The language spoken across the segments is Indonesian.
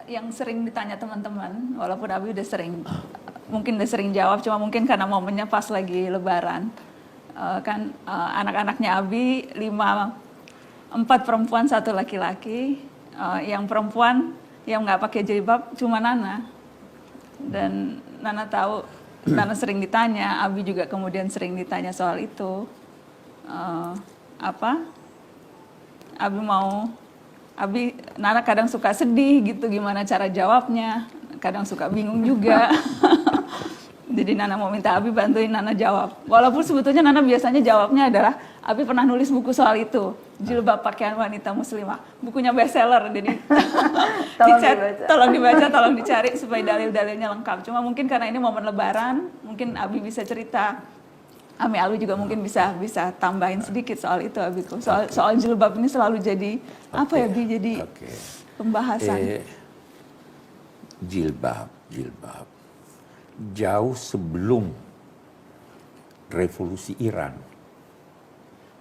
yang sering ditanya teman-teman, walaupun Abi udah sering, mungkin udah sering jawab, cuma mungkin karena momennya pas lagi Lebaran. Anak-anaknya Abi 4 perempuan 1 laki-laki. Yang perempuan yang nggak pakai jilbab cuma Nana. Dan Nana tahu, Nana sering ditanya, Abi juga kemudian sering ditanya soal itu. Nana kadang suka sedih gitu, gimana cara jawabnya, kadang suka bingung juga. Jadi Nana mau minta Abi bantuin Nana jawab. Walaupun sebetulnya Nana biasanya jawabnya adalah, Abi pernah nulis buku soal itu, jilbab pakaian wanita muslimah. Bukunya bestseller, jadi tolong dibaca, tolong dicari supaya dalil-dalilnya lengkap. Cuma mungkin karena ini momen Lebaran, mungkin Abi bisa cerita. Ami Alwi juga mungkin bisa tambahin sedikit soal itu, Abiku. Soal jilbab ini selalu jadi jadi pembahasan. Jilbab jauh sebelum revolusi Iran,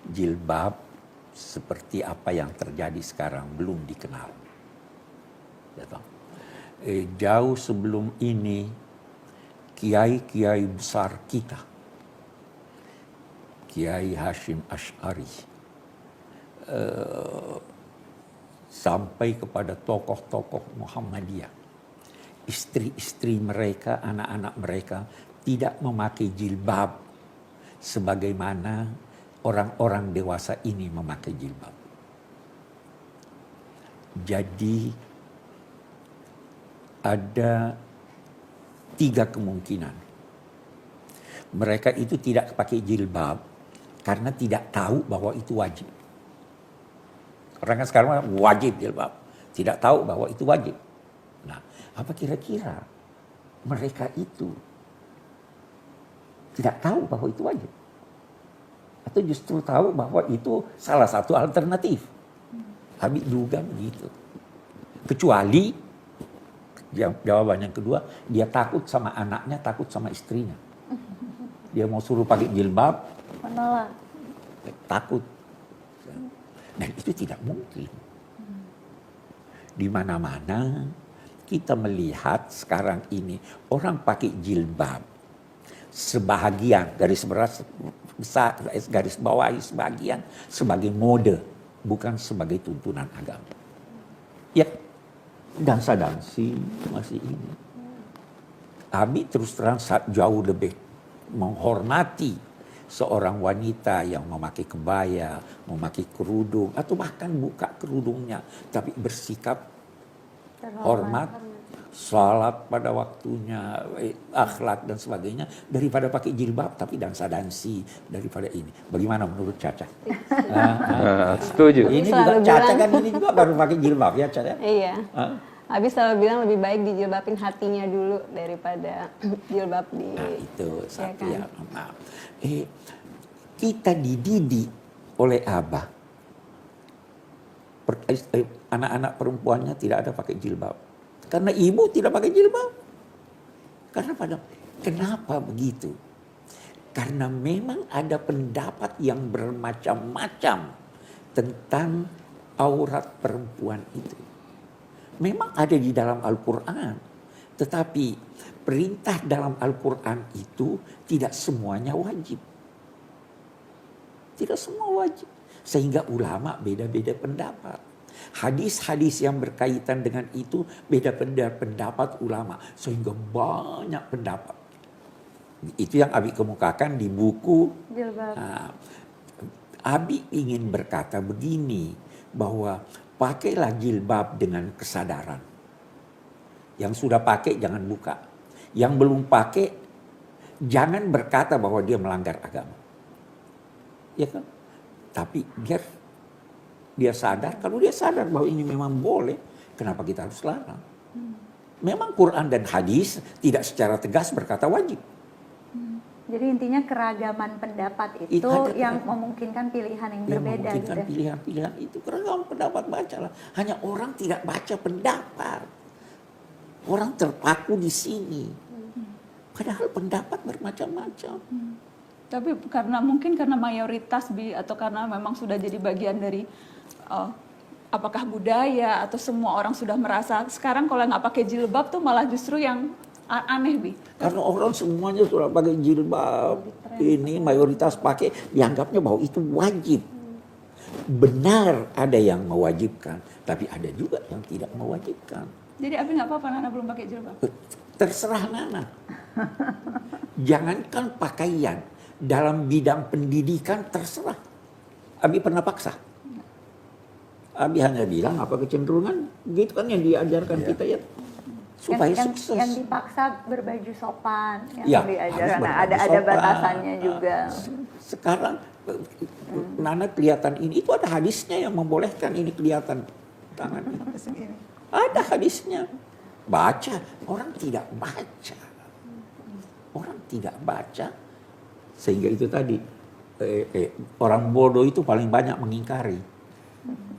jilbab seperti apa yang terjadi sekarang belum dikenal. Jauh sebelum ini kiai-kiai besar kita, Kiai Hashim Asy'ari, sampai kepada tokoh-tokoh Muhammadiyah, istri-istri mereka, anak-anak mereka tidak memakai jilbab sebagaimana orang-orang dewasa ini memakai jilbab. Jadi ada 3 kemungkinan. Mereka itu tidak pakai jilbab karena tidak tahu bahwa itu wajib. Orang kan sekarang wajib jilbab, tidak tahu bahwa itu wajib. Nah, apa kira-kira mereka itu tidak tahu bahwa itu wajib? Atau justru tahu bahwa itu salah satu alternatif? Habis juga begitu. Kecuali jawaban yang kedua, dia takut sama anaknya, takut sama istrinya. Dia mau suruh pakai jilbab, menolak. Takut. Dan itu tidak mungkin. Di mana-mana kita melihat sekarang ini orang pakai jilbab, sebahagian garis bawahi sebagian sebagai mode, bukan sebagai tuntunan agama. Ya, dansa-dansi masih ini. Abi terus terang jauh lebih menghormati seorang wanita yang memakai kebaya, memakai kerudung, atau bahkan buka kerudungnya, tapi bersikap hormat, salat pada waktunya, akhlak dan sebagainya, daripada pakai jilbab tapi dansa-dansi, daripada ini. Bagaimana menurut Caca? Setuju. Ini juga Caca kan ini juga baru pakai jilbab ya, Caca? Iya. Abi selalu bilang lebih baik dijilbabin hatinya dulu daripada jilbab di. Nah, itu satu ya yang kita dididik oleh Abah. Anak-anak perempuannya tidak ada pakai jilbab. Karena ibu tidak pakai jilbab. Kenapa begitu? Karena memang ada pendapat yang bermacam-macam tentang aurat perempuan itu. Memang ada di dalam Al-Quran. Tetapi perintah dalam Al-Quran itu tidak semuanya wajib. Tidak semua wajib. Sehingga ulama beda-beda pendapat. Hadis-hadis yang berkaitan dengan itu beda-beda pendapat ulama. Sehingga banyak pendapat. Itu yang Abi kemukakan di buku. Nah, Abi ingin berkata begini, bahwa pakailah jilbab dengan kesadaran. Yang sudah pakai jangan buka. Yang belum pakai jangan berkata bahwa dia melanggar agama. Ya kan? Tapi biar dia sadar, kalau dia sadar bahwa ini memang boleh, kenapa kita harus larang? Memang Quran dan hadis tidak secara tegas berkata wajib. Jadi intinya keragaman pendapat itu yang memungkinkan pilihan yang berbeda. Memungkinkan pilihan-pilihan itu. Keragaman pendapat, bacalah. Hanya orang tidak baca pendapat. Orang terpaku di sini. Padahal pendapat bermacam-macam. Tapi karena mayoritas atau karena memang sudah jadi bagian dari apakah budaya atau semua orang sudah merasa sekarang kalau nggak pakai jilbab tuh malah justru yang aneh, Bi? Karena orang semuanya sudah pakai jilbab. Ini mayoritas pakai, dianggapnya bahwa itu wajib. Benar ada yang mewajibkan, tapi ada juga yang tidak mewajibkan. Jadi Abi nggak apa-apa Nana belum pakai jilbab? Terserah Nana. Jangankan pakaian, dalam bidang pendidikan terserah. Abi pernah paksa. Abi hanya bilang apa kecenderungan, gitu kan yang diajarkan kita ya. Supaya sukses. Yang dipaksa berbaju sopan, Ya, yang diajarkan. harus Nah, ada berbaju batasannya sopan. juga. Sekarang Nana kelihatan ini, itu ada hadisnya yang membolehkan ini kelihatan tangan ini. Ada hadisnya. Baca, orang tidak baca. Orang tidak baca. Sehingga itu tadi, orang bodoh itu paling banyak mengingkari.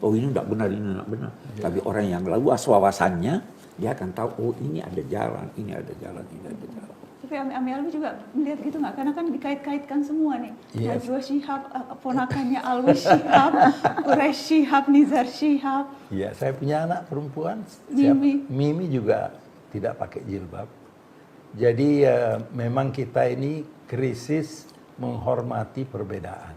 Oh ini tidak benar, ini tidak benar. Tapi orang yang luas wawasannya, dia akan tahu, oh ini ada jalan, ini ada jalan, ini ada jalan. Tapi Ami Alwi juga melihat gitu nggak? Karena kan dikait-kaitkan semua nih. Yes. Najwa Shihab, ponakannya Alwi Shihab, Quraish Shihab, Nizar Shihab. Iya, saya punya anak perempuan. Mimi. Mimi juga tidak pakai jilbab. Jadi memang kita ini krisis menghormati perbedaan.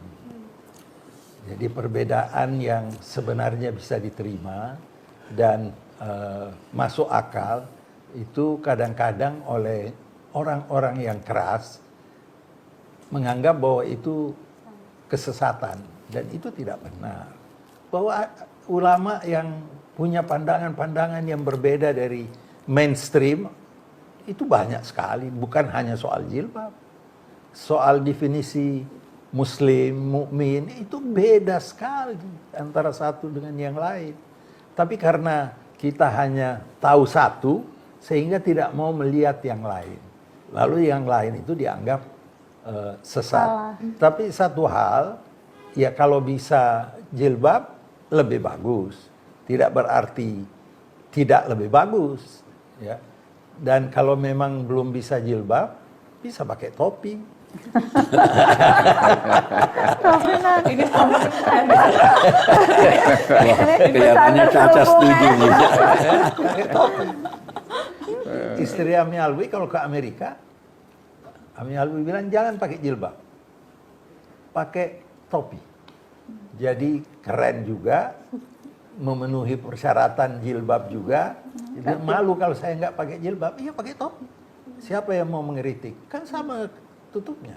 Jadi perbedaan yang sebenarnya bisa diterima dan masuk akal itu kadang-kadang oleh orang-orang yang keras menganggap bahwa itu kesesatan dan itu tidak benar. Bahwa ulama yang punya pandangan-pandangan yang berbeda dari mainstream itu banyak sekali, bukan hanya soal jilbab. Soal definisi muslim, mukmin itu beda sekali antara satu dengan yang lain. Tapi karena kita hanya tahu satu sehingga tidak mau melihat yang lain. Lalu yang lain itu dianggap sesat. Salah. Tapi satu hal, ya kalau bisa jilbab lebih bagus. Tidak berarti tidak lebih bagus. Ya. Dan kalau memang belum bisa jilbab, bisa pakai topi. Ini Kelihatannya Caca setuju nih. Pakai topi. Istri Ami Alwi kalau ke Amerika, Ami Alwi bilang jangan pakai jilbab, pakai topi. Jadi keren juga, memenuhi persyaratan jilbab juga. Jadi malu kalau saya nggak pakai jilbab, iya pakai topi. Siapa yang mau mengeritik? Kan sama tutupnya.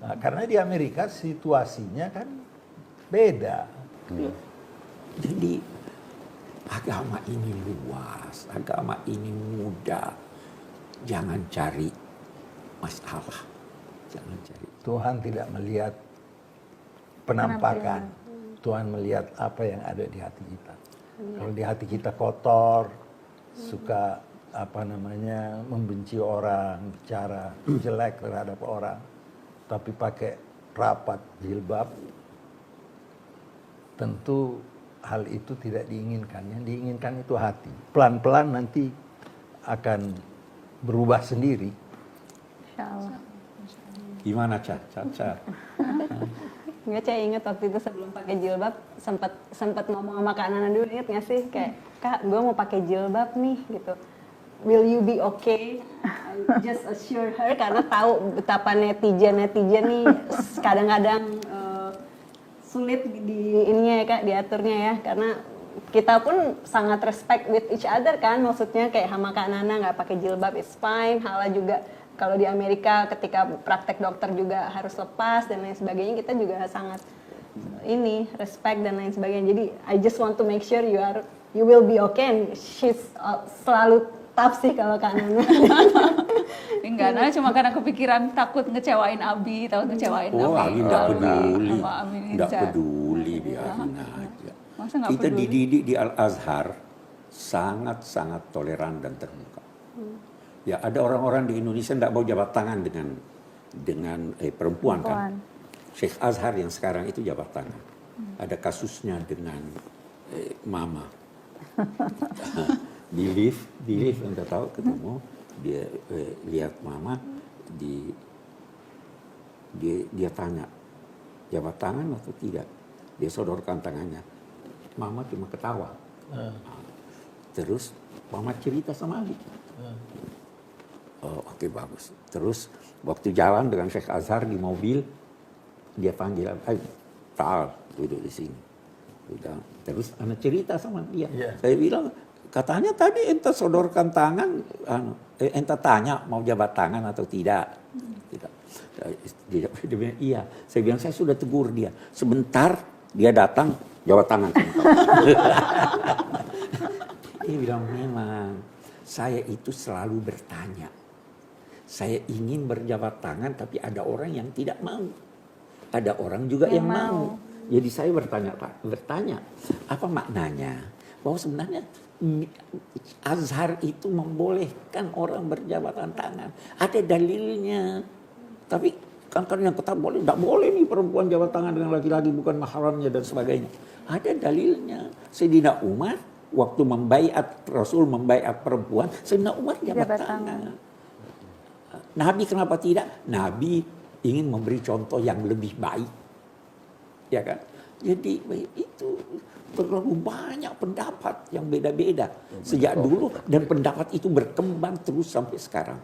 Nah, karena di Amerika situasinya kan beda. Jadi agama ini luas, agama ini mudah. Jangan cari masalah. Jangan cari. Tuhan tidak melihat penampakan. Tuhan melihat apa yang ada di hati kita. Kalau di hati kita kotor, suka membenci orang, bicara jelek terhadap orang, tapi pakai rapat jilbab, tentu hal itu tidak diinginkan. Yang diinginkan itu hati. Pelan-pelan nanti akan berubah sendiri. Insyaallah. Gimana Caca? Nggak, saya ingat waktu itu sebelum pakai jilbab sempat ngomong sama Kak Nana dulu, inget nggak sih, kayak Kak gue mau pakai jilbab nih gitu, will you be okay? I just assure her, karena tahu betapa netizen nih kadang-kadang sulit di ininya ya Kak, diaturnya ya, karena kita pun sangat respect with each other kan, maksudnya kayak sama Kak Nana nggak pakai jilbab it's fine, Hala juga kalau di Amerika ketika praktek dokter juga harus lepas dan lain sebagainya, kita juga sangat respect dan lain sebagainya. Jadi I just want to make sure you will be okay. And she's selalu tough sih kalau Kak Nana. enggak, Nana cuma karena kepikiran takut ngecewain Abi, takut ngecewain Abi nggak peduli, sama Ami nggak Nizar. peduli, biarin aja. Masa nggak Kita peduli? dididik di Al Azhar sangat toleran dan terbuka. Ya ada orang-orang di Indonesia tidak mau jabat tangan dengan perempuan kan. Syekh Azhar yang sekarang itu jabat tangan. Ada kasusnya dengan Mama. Di lift Anda tahu ketemu, dia lihat Mama, dia tanya jabat tangan atau tidak. Dia sodorkan tangannya. Mama cuma ketawa. Terus Mama cerita sama Ali. Oh, oke, bagus. Terus waktu jalan dengan Syekh Azhar di mobil, dia panggil, Ta'al, duduk di sini. Udah. Terus anak cerita sama dia. Iya. Saya bilang, katanya tadi ente sodorkan tangan, ente tanya mau jabat tangan atau tidak. Tidak. Dia bilang, iya. Saya bilang, saya sudah tegur dia. Sebentar dia datang, jabat tangan. Dia bilang, memang saya itu selalu bertanya. Saya ingin berjabat tangan, tapi ada orang yang tidak mau. Ada orang juga yang mau. Jadi saya bertanya, apa maknanya? Bahwa sebenarnya Azhar itu membolehkan orang berjabatan tangan. Ada dalilnya. Tapi kan yang kata boleh, tidak boleh nih perempuan jabat tangan dengan laki-laki bukan mahramnya dan sebagainya. Ada dalilnya. Sayyidina Umar waktu Rasul membaiat perempuan, Sayyidina Umar jabat tangan. Nabi kenapa tidak? Nabi ingin memberi contoh yang lebih baik. Ya kan? Jadi itu terlalu banyak pendapat yang beda-beda sejak dulu dan pendapat itu berkembang terus sampai sekarang.